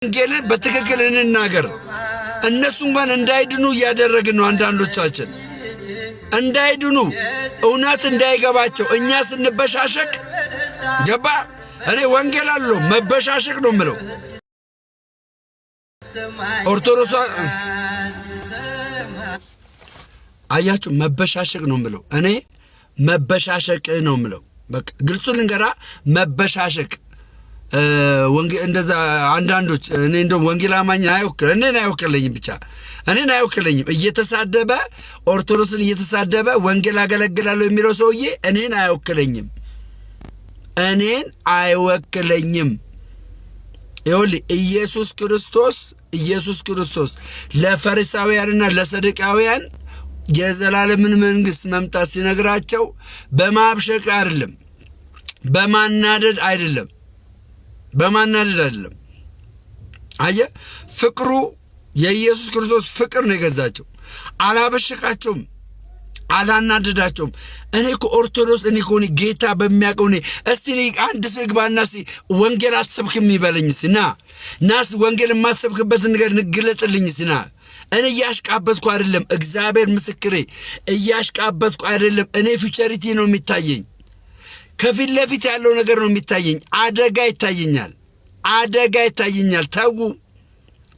ወንጌልን በትክክል እንናገር። እነሱ እንኳን እንዳይድኑ እያደረግን ነው። አንዳንዶቻችን እንዳይድኑ እውነት እንዳይገባቸው እኛ ስንበሻሸቅ ገባ። እኔ ወንጌል አለው መበሻሸቅ ነው የምለው። ኦርቶዶክስ አያችሁ መበሻሸቅ ነው የምለው። እኔ መበሻሸቅ ነው የምለው። በቃ ግልጹን ልንገራ መበሻሸቅ ወንጌል እንደዛ አንዳንዶች እኔ እንደው ወንጌል አማኝ አይወክለኝም ብቻ እኔን አይወክለኝም። እየተሳደበ ኦርቶዶክስን እየተሳደበ ወንጌል አገለግላለሁ የሚለው ሰውዬ እኔን አይወክለኝም። ይኸውልህ ኢየሱስ ክርስቶስ ለፈሪሳውያንና ለሰዱቃውያን የዘላለምን መንግስት መምጣት ሲነግራቸው በማብሸቅ አይደለም፣ በማናደድ አይደለም። አየ ፍቅሩ የኢየሱስ ክርስቶስ ፍቅር ነው የገዛቸው። አላበሸቃቸውም፣ አላናደዳቸውም። እኔ እኮ ኦርቶዶክስ እኔ እኮ ጌታ በሚያውቀው እስቲ አንድ ሰው ይግባና ወንጌል አትሰብክም ይበለኝ ናስ ወንጌል የማትሰብክበትን ነገር ንግለጥልኝ እኔ እያሽቃበትኩ አይደለም፣ እግዚአብሔር ምስክሬ እያሽቃበትኩ አይደለም። እኔ ፊቸሪቲ ነው የሚታየኝ፣ ከፊት ለፊት ያለው ነገር ነው የሚታየኝ። አደጋ ይታየኛል።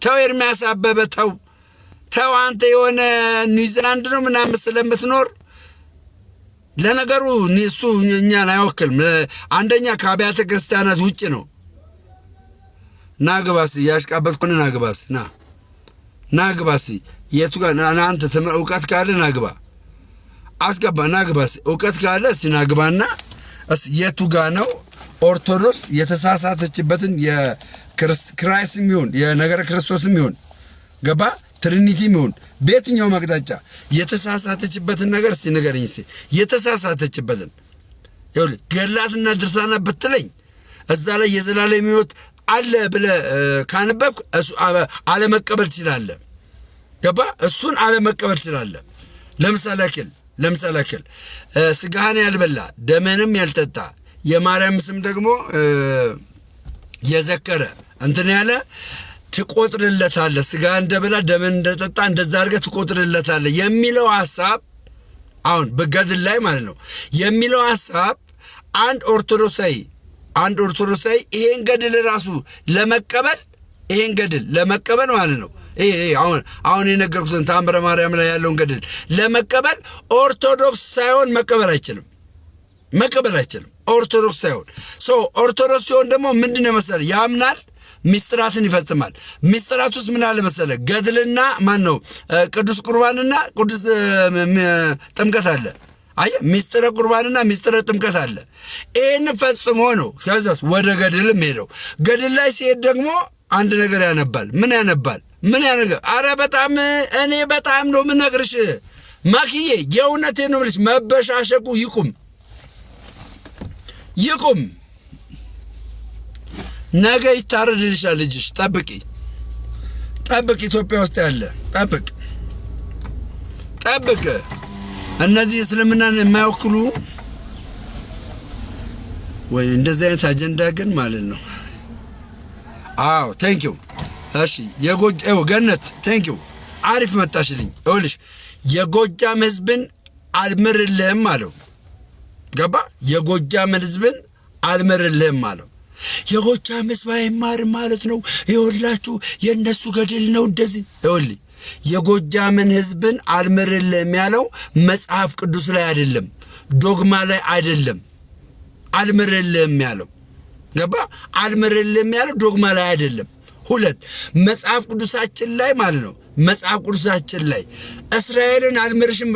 ተው ኤርምያስ አበበ ተው አንተ የሆነ ኒውዚላንድ ነው ምናምን ስለምትኖር ለነገሩ እሱ እኛን አይወክልም። አንደኛ ከአብያተ ክርስቲያናት ውጭ ነው። ናግባስ ያሽቃበትኩን ናግባስ የቱ ጋር አንተ እውቀት ካለ ናግባ አስገባ። ናግባስ እውቀት ካለ እስቲ ናግባና የቱ ጋር ነው ኦርቶዶክስ የተሳሳተችበትን የክራይስም ይሁን የነገረ ክርስቶስም ይሁን ገባ ትሪኒቲም ይሁን በየትኛው መቅጣጫ የተሳሳተችበትን ነገር እስቲ ንገረኝ። የተሳሳተችበትን ይኸውልህ ገላትና ድርሳና ብትለኝ እዛ ላይ የዘላለም ሕይወት አለ ብለህ ካነበብክ እሱ አለመቀበል ትችላለህ። ገባ እሱን አለመቀበል ትችላለህ። ለምሳሌ አክል ስጋህን ያልበላ ደመንም ያልጠጣ የማርያም ስም ደግሞ የዘከረ እንትን ያለ ትቆጥርለታለህ። ስጋ እንደበላ ደመን እንደጠጣ እንደዛ አድርገህ ትቆጥርለታለህ የሚለው ሐሳብ አሁን በገድል ላይ ማለት ነው የሚለው ሐሳብ አንድ ኦርቶዶክሳዊ ይሄን ገድል ራሱ ለመቀበል ማለት ነው። አሁን የነገርኩትን ተአምረ ማርያም ላይ ያለውን ገድል ለመቀበል ኦርቶዶክስ ሳይሆን መቀበል አይችልም። ኦርቶዶክስ ሳይሆን ኦርቶዶክስ ሲሆን ደግሞ ምንድነው መሰለህ ያምናል፣ ሚስጥራትን ይፈጽማል። ሚስጥራት ውስጥ ምን አለ መሰለህ ገድልና ማን ነው ቅዱስ ቁርባንና ቅዱስ ጥምቀት አለ። አየ ሚስጥረ ቁርባንና ሚስጥረ ጥምቀት አለ። ይሄን ፈጽሞ ነው ከዛስ ወደ ገድልም ሄደው ገድል ላይ ሲሄድ ደግሞ አንድ ነገር ያነባል። ምን ያነባል? አረ እኔ በጣም ነው ምነግርሽ ማክዬ፣ የእውነቴን ነው የምልሽ። መበሻሸቁ ይቁም። ነገ ይታረድልሻል ልጅሽ። ጠብቂ። ኢትዮጵያ ውስጥ ያለ ጠብቅ። እነዚህ እስልምናን የማይወክሉ ወይ እንደዚህ አይነት አጀንዳ ግን ማለት ነው። አዎ ቴንኪው። እሺ ገነት ቴንኪው፣ አሪፍ መጣሽልኝ። ይኸውልሽ የጎጃም ህዝብን አልምርልህም አለው። ገባ የጎጃም ህዝብን አልምርልህም አለው። የጎጃም ህዝብ አይማርም ማለት ነው። ይኸውላችሁ የነሱ ገድል ነው እንደዚህ። ይኸውልህ የጎጃምን ህዝብን አልምርልህም ያለው መጽሐፍ ቅዱስ ላይ አይደለም፣ ዶግማ ላይ አይደለም። አልምርልህም ያለው ገባ አልምርልህም ያለው ዶግማ ላይ አይደለም። ሁለት መጽሐፍ ቅዱሳችን ላይ ማለት ነው። መጽሐፍ ቅዱሳችን ላይ እስራኤልን አልምርሽም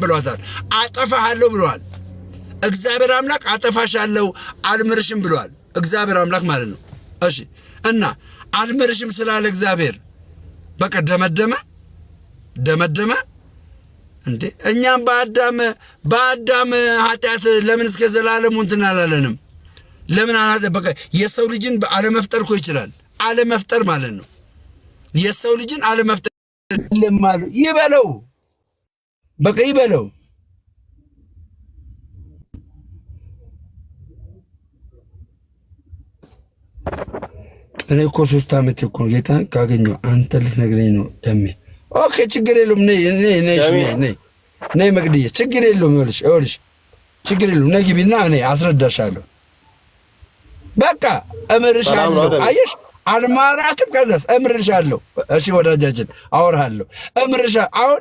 ብሏታል። አጠፋሃለሁ ብሏል። እግዚአብሔር አምላክ አጠፋሻለሁ አልምርሽም ብሏል። እግዚአብሔር አምላክ ማለት ነው። እሺ እና አልምርሽም ስላለ እግዚአብሔር በቃ ደመደመ እንዴ? እኛም በአዳም ኃጢአት ለምን እስከ ዘላለሙ እንትን አላለንም? ለምን በቃ የሰው ልጅን አለመፍጠር እኮ ይችላል። አለመፍጠር ማለት ነው። የሰው ልጅን አለመፍጠር ይበለው፣ በቃ ይበለው። እኔ እኮ 3 ዓመት እኮ ጌታን ካገኘው አንተ ልትነግረኝ ነው ደሜ። ኦኬ ችግር የለውም። ነይ መቅድዬ ችግር የለውም። ይኸውልሽ ችግር የለውም። ነይ ግቢና እኔ አስረዳሻለሁ። በቃ እምርሻለሁ። አየሽ አልማራትም። ከዛስ እምርሻለሁ። እሺ ወዳጃችን አወራለሁ። አሁን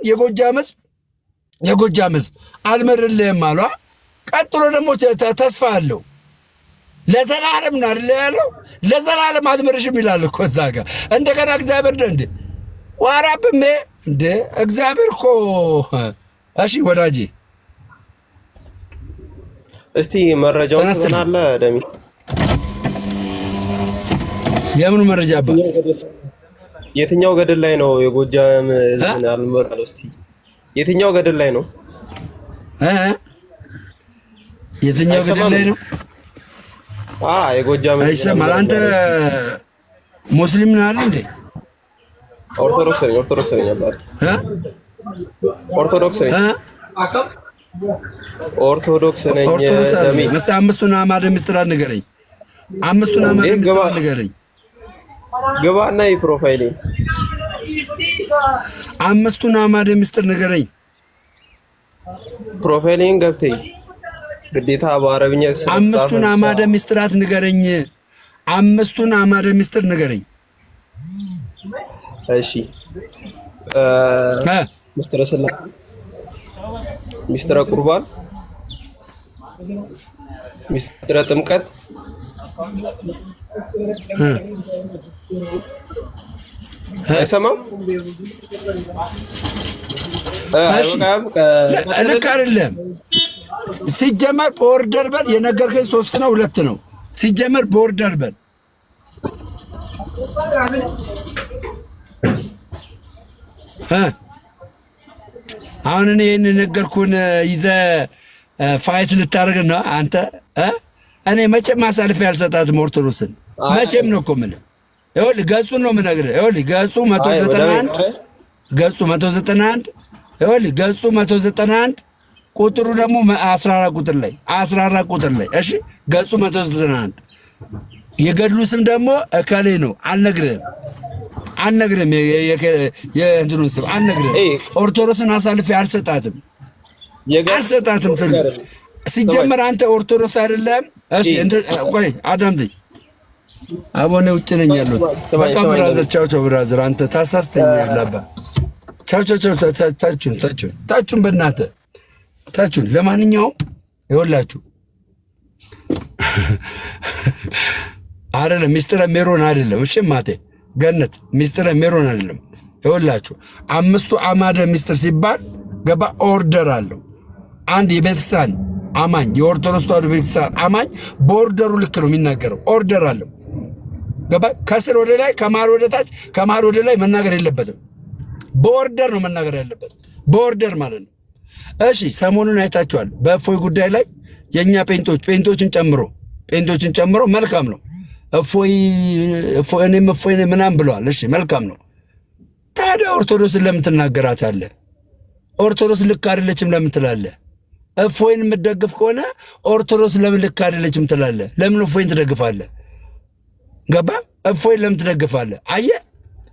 የጎጃም ሕዝብ አልምርልህም አሏ። ቀጥሎ ደግሞ ተስፋ አለው። ለዘላለም ነው አይደል ያለው? ለዘላለም አልምርሽም ይላል እኮ እዛ ጋር። እንደገና እግዚአብሔር እንደ ዋራብም እንደ እግዚአብሔር እኮ እሺ ወዳጄ እስቲ መረጃውን ትሆናለ ደሚ የምን መረጃ አባ? የትኛው ገደል ላይ ነው የጎጃም ህዝብን አልምራለሁ? እስቲ የትኛው ገደል ላይ ነው? የትኛው ገደል ላይ ነው? የጎጃም አይሰማል። አንተ ሙስሊም ነህ አይደል እንዴ? ኦርቶዶክስ ነኝ አባት። ኦርቶዶክስ ነኝ። ደሚ አምስቱን አዕማደ ምስጢራት ንገረኝ። አምስቱን አዕማደ ምስጢራት ንገረኝ። ግባና ፕሮፋይሌ አምስቱን አዕማደ ምስጢር ንገረኝ። ፕሮፋይሌን ገብተይ ግዴታ በአረብኛ አምስቱን አዕማደ ምስጢራት ንገረኝ። አምስቱን አዕማደ ምስጢር ንገረኝ። እሺ ምስጢረ ስላሴ፣ ምስጢረ ቁርባን፣ ምስጢረ ጥምቀት፣ አይሰማም? ልክ አይደለም። ሲጀመር በኦርደር በል። የነገርከኝ 3 ነው 2 ነው። ሲጀመር በኦርደር በል። አሁን እኔ ይህን ነገርኩን ይዘህ ፋይት ልታደርግ ነው አንተ? እኔ መቼም አሳልፌ አልሰጣትም ኦርቶዶክስን። መቼም ነው እኮ የምልህ። ይኸውልህ ገጹን ነው የምነግርህ። ይኸውልህ ገጹ 191 ይኸውልህ ገጹ 191 ቁጥሩ ደግሞ 14 ቁጥር ላይ እሺ፣ ገጹ 191 የገድሉ ስም ደግሞ እከሌ ነው። አልነግርህም የእንትኑን ስም አልነግርህም። ኦርቶዶክስን አሳልፌ አልሰጣትም ስል ሲጀመር አንተ ኦርቶዶክስ አይደለም። እሺ ቆይ አዳምጠኝ። አቦኔ ውጭ ነኝ ያሉት። በቃ ብራዘር ቻው ብራዘር፣ አንተ ታሳስተኛለህ አባ። ቻው ታችሁን በእናትህ ታችሁን። ለማንኛውም ይኸውላችሁ አይደለም ሚስጥረ ሜሮን አይደለም። እሺ ማቴ ገነት ሚስጥረ ሜሮን አይደለም። ይኸውላችሁ አምስቱ አዕማደ ምስጢር ሲባል ገባ ኦርደር አለው። አንድ የቤተክርስቲያን አማኝ የኦርቶዶክስ ተዋሕዶ ቤተክርስቲያን አማኝ በኦርደሩ ልክ ነው የሚናገረው። ኦርደር አለው ገባ። ከስር ወደ ላይ ከመሃል ወደ ታች ከመሃል ወደ ላይ መናገር የለበትም። በኦርደር ነው መናገር ያለበት። በኦርደር ማለት ነው። እሺ ሰሞኑን አይታችኋል። በእፎይ ጉዳይ ላይ የኛ ጴንቶችን ጨምሮ መልካም ነው። እኔም እፎይ ምናምን ብለዋል። እሺ መልካም ነው። ታዲያ ኦርቶዶክስን ለምን ትናገራታለህ? ኦርቶዶክስ ልክ አይደለችም ለምን ትላለህ? እፎይን የምትደግፍ ከሆነ ኦርቶዶክስ ለምን ልክ አይደለችም ትላለህ? ለምን እፎይን ትደግፋለህ? ገባ? እፎይን ለምን ትደግፋለህ?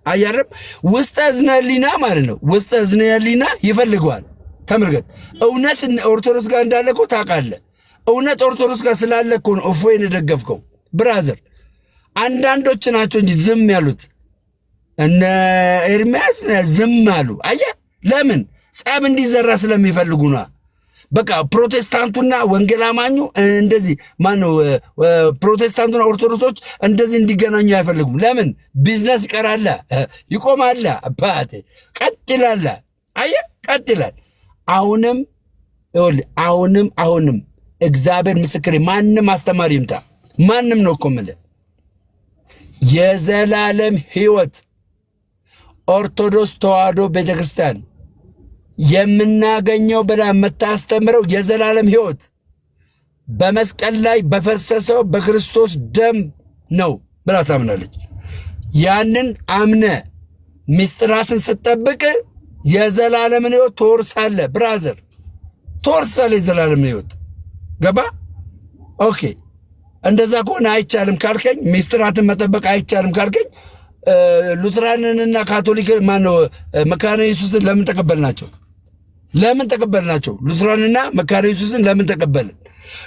አያረም ውስጠ እዝነ ህሊና ማለት ነው። ውስጠ እዝነ ህሊና ይፈልገዋል። ተመልከት። እውነት ኦርቶዶክስ ጋር እንዳለ እኮ ታውቃለህ። እውነት ኦርቶዶክስ ጋር ስላለ እኮ ነው እፎይን የደገፍከው ብራዘር። አንዳንዶች ናቸው እንጂ ዝም ያሉት። እነ ኤርሚያስ ዝም አሉ። አየህ ለምን? ጸብ እንዲዘራ ስለሚፈልጉ ነው። በቃ ፕሮቴስታንቱና ወንጌል አማኙ እንደዚህ ማነው ፕሮቴስታንቱና ኦርቶዶክሶች እንደዚህ እንዲገናኙ አይፈልጉም። ለምን? ቢዝነስ ይቀራል፣ ይቆማል፣ አባቴ ቀጥ ይላል። አየህ ቀጥ ይላል። አሁንም እግዚአብሔር ምስክሬ፣ ማንም አስተማሪ ይምጣ ማንም ነው እኮ የምልህ የዘላለም ሕይወት ኦርቶዶክስ ተዋሕዶ ቤተክርስቲያን የምናገኘው ብላ የምታስተምረው የዘላለም ሕይወት በመስቀል ላይ በፈሰሰው በክርስቶስ ደም ነው ብላ ታምናለች። ያንን አምነ ምስጢራትን ስትጠብቅ የዘላለምን ሕይወት ትወርሳለህ ብራዘር፣ ትወርሳለህ የዘላለምን ሕይወት። ገባ? ኦኬ። እንደዛ ከሆነ አይቻልም ካልከኝ፣ ሚስጥራትን መጠበቅ አይቻልም ካልከኝ ሉትራንንና ካቶሊክ ማነው መካነ ኢየሱስን ለምን ተቀበልናቸው? ለምን ተቀበልናቸው? ሉትራንና መካነ ኢየሱስን ለምን ተቀበልን?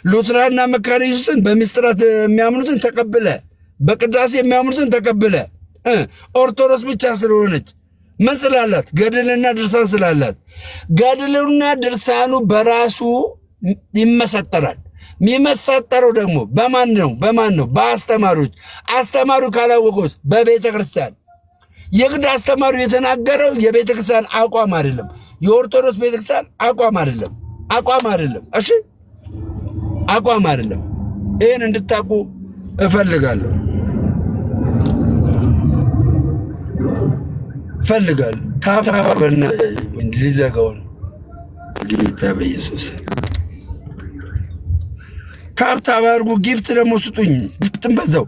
ሉትራንና መካነ ኢየሱስን በሚስጥራት የሚያምኑትን ተቀብለ፣ በቅዳሴ የሚያምኑትን ተቀብለ፣ ኦርቶዶክስ ብቻ ስለሆነች ምን ስላላት? ገድልና ድርሳን ስላላት። ገድልና ድርሳኑ በራሱ ይመሰጠራል። የሚመሰጠረው ደግሞ በማን ነው? በአስተማሪዎች። አስተማሪው ካላወቀውስ በቤተ ክርስቲያን። የግድ አስተማሪው የተናገረው የቤተ ክርስቲያን አቋም አይደለም፣ የኦርቶዶክስ ቤተ ክርስቲያን አቋም አይደለም። እሺ አቋም አይደለም። ይህን እንድታቁ እፈልጋለሁ። ታፋበና ሊዘጋው ነው። ጌታ በኢየሱስ ታብታብ አድርጉ። ጊፍት ደግሞ ስጡኝ። ጊፍትም በዛው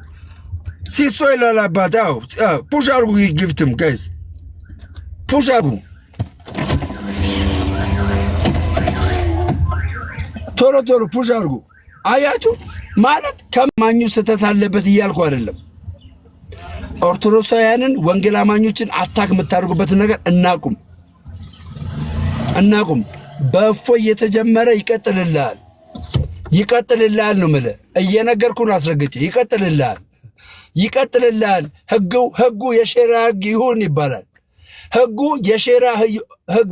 ሲሶ ይላል አባት። ፑሽ አድርጉ። ጊፍትም ጋይስ ፑሽ አድርጉ። ቶሎ ፑሽ አድርጉ። አያችሁ ማለት ከማኙ ስህተት አለበት እያልኩ አይደለም። ኦርቶዶክሳውያንን ወንጌል አማኞችን አታክ የምታደርጉበትን ነገር እናቁም። በእፎይ የተጀመረ ይቀጥልልሃል ነው የምልህ። እየነገርኩህ አስረግጬ ይቀጥልልሃል። ህጉ የሼራ ህግ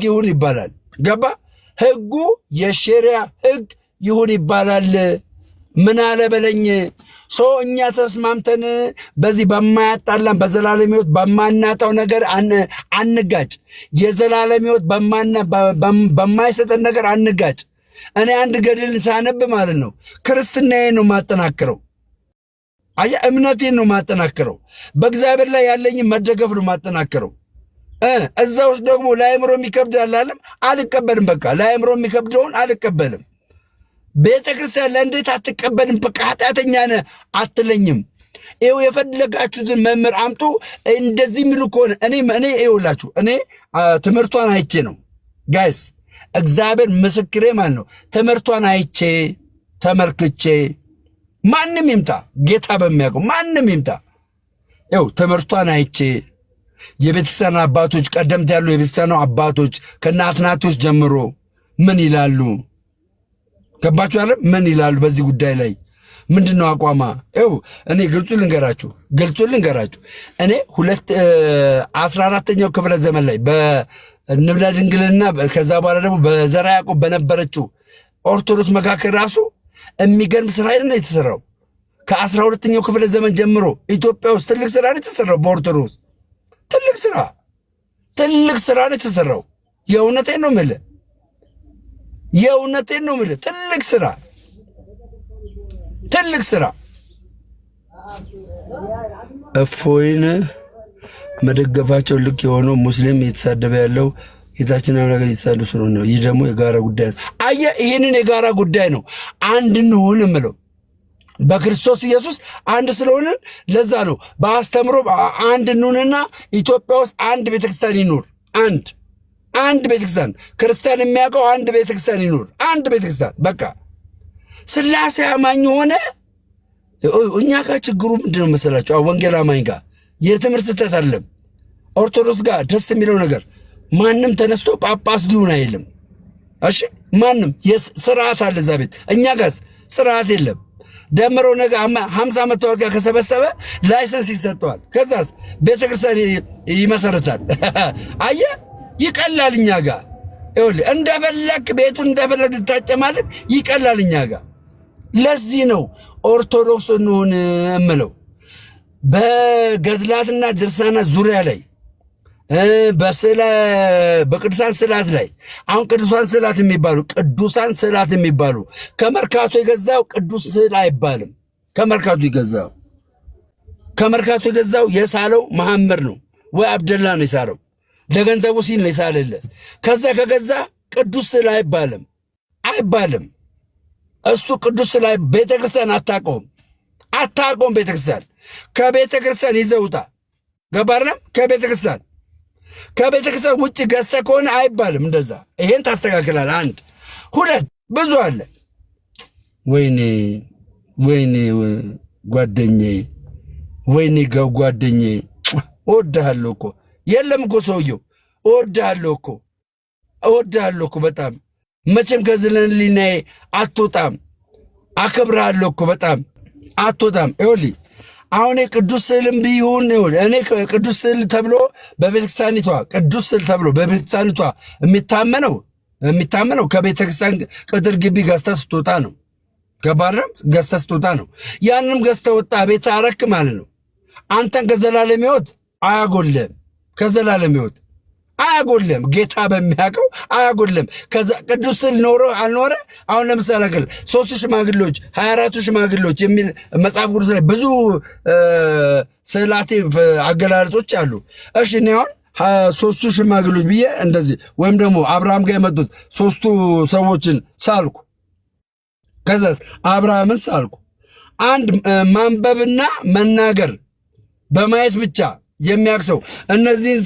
ይሁን ይባላል። ገባ? ህጉ የሼራ ህግ ይሁን ይባላል። ምን አለ በለኝ። እኛ ተስማምተን በዚህ በማያጣላን በዘላለም ሕይወት በማናጣው ነገር አንጋጭ። የዘላለም ሕይወት በማይሰጠን ነገር አንጋጭ። እኔ አንድ ገድልን ሳነብ ማለት ነው ክርስትናዬን ነው ማጠናክረው። እምነቴን ነው ማጠናክረው። በእግዚአብሔር ላይ ያለኝን መደገፍ ነው ማጠናክረው። እዛ ውስጥ ደግሞ ለአእምሮ የሚከብድ አላለም አልቀበልም። በቃ ለአእምሮ የሚከብደውን አልቀበልም። ቤተ ክርስቲያን ለእንዴት አትቀበልም? በቃ ኃጢአተኛ ነህ አትለኝም። ይኸው የፈለጋችሁትን መምህር አምጡ። እንደዚህ የሚሉ ከሆነ እኔ ይኸውላችሁ እኔ ትምህርቷን አይቼ ነው ጋይስ፣ እግዚአብሔር ምስክሬ ማለት ነው። ትምህርቷን አይቼ ተመልክቼ ማንም ይምጣ ጌታ በሚያውቀው ማንም ይምጣ፣ ይኸው ትምህርቷን አይቼ የቤተክርስቲያን አባቶች ቀደምት ያሉ የቤተክርስቲያኑ አባቶች ከነ አትናቴዎስ ጀምሮ ምን ይላሉ? ገባችሁ አለ ምን ይላሉ በዚህ ጉዳይ ላይ ምንድነው አቋማ? እኔ ግልጹን ልንገራችሁ እኔ 14ኛው ክፍለ ዘመን ላይ በንብለ ድንግልና ከዛ በኋላ ደግሞ በዘራ ያዕቆብ በነበረችው ኦርቶዶክስ መካከል ራሱ የሚገርም ስራ አይደለም የተሰራው። ከ12ኛው ክፍለ ዘመን ጀምሮ ኢትዮጵያ ውስጥ ትልቅ ስራ ነው የተሰራው። በኦርቶዶክስ ትልቅ ስራ ነው የተሰራው። የእውነቴን ነው የምልህ ትልቅ ስራ። እፎይን መደገፋቸው ልክ የሆነው ሙስሊም እየተሳደበ ያለው ጌታችን አምላክ እየተሳደቡ ስለሆነ ነው። ይህ ደግሞ የጋራ ጉዳይ ነው። አየህ፣ ይህንን የጋራ ጉዳይ ነው አንድ እንሁን የምለው በክርስቶስ ኢየሱስ አንድ ስለሆንን። ለዛ ነው በአስተምሮ አንድ እንሁንና ኢትዮጵያ ውስጥ አንድ ቤተክርስቲያን ይኑር። አንድ ቤተክርስቲያን ክርስቲያን የሚያውቀው አንድ ቤተክርስቲያን ይኑር። አንድ ቤተክርስቲያን በቃ ስላሴ አማኝ ሆነ። እኛ ጋር ችግሩ ምንድነው መሰላችሁ? ወንጌል አማኝ ጋር የትምህርት ስህተት አለም። ኦርቶዶክስ ጋር ደስ የሚለው ነገር ማንም ተነስቶ ጳጳስ ሊሆን አይልም። እሺ ማንም ስርዓት አለ እዛ ቤት። እኛ ጋርስ ስርዓት የለም። ደምረው ነገ 50 መታወቂያ ከሰበሰበ ላይሰንስ ይሰጠዋል። ከዛስ ቤተክርስቲያን ይመሰርታል። አየህ ይቀላል። እኛ ጋር ይኸውልህ እንደፈለክ ቤቱን እንደፈለክ ልታጨማልቅ ይቀላል እኛ ጋር። ለዚህ ነው ኦርቶዶክስ እንሁን እምለው። በገድላትና ድርሳናት ዙሪያ ላይ በቅዱሳን ስዕላት ላይ አሁን ቅዱሳን ስዕላት የሚባሉ ከመርካቶ የገዛው ቅዱስ ስዕል አይባልም። ከመርካቶ የገዛው የሳለው መሐመድ ነው ወይ አብደላ ነው የሳለው። ለገንዘቡ ሲል ነው የሳለለ። ከዛ ከገዛ ቅዱስ ስዕል አይባልም። እሱ ቅዱስ ስዕል ቤተክርስቲያን አታውቀውም። ቤተክርስቲያን ከቤተክርስቲያን ይዘውታ ገባርለም ከቤተክርስቲያን ውጭ ገዝተህ ከሆነ አይባልም እንደዛ። ይሄን ታስተካክላል። 1 2 ብዙ አለ። ወይኔ ወይኔ ጓደኛዬ፣ ወይኔ ጓደኛዬ እወድሃለሁ እኮ። የለም እኮ ሰውየው እወድሃለሁ እኮ በጣም መቼም ከዝለንሊናዬ አትወጣም። አከብርሃለሁ እኮ በጣም አትወጣም። ይኸውልህ አሁን ቅዱስ ስዕልም ቢሆን እኔ ቅዱስ ስዕል ተብሎ በቤተክርስቲያኒቷ ቅዱስ ስዕል ተብሎ በቤተክርስቲያኒቷ የሚታመነው ከቤተክርስቲያን ቅጥር ግቢ ገዝተህ ስትወጣ ነው። ገባረም ገዝተህ ስትወጣ ነው። ያንንም ገዝተህ ወጣ ቤት አረክ ማለት ነው። አንተን ከዘላለም ሕይወት አያጎልም። ከዘላለም ሕይወት አያጎልም። ጌታ በሚያውቀው አያጎልም። ከዛ ቅዱስ ስዕል ኖሮ አልኖረ አሁን ለምሳሌ አገል 3 ሽማግሌዎች 24 ሽማግሌዎች የሚል መጽሐፍ ቅዱስ ላይ ብዙ ስዕላቴ አገላለጦች አሉ። እሺ እኔ አሁን 3 ሽማግሌዎች ብዬ እንደዚህ ወይም ደግሞ አብርሃም ጋር የመጡት 3ቱ ሰዎችን ሳልኩ፣ ከዛስ አብርሃምን ሳልኩ። አንድ ማንበብና መናገር በማየት ብቻ የሚያክሰው እነዚህን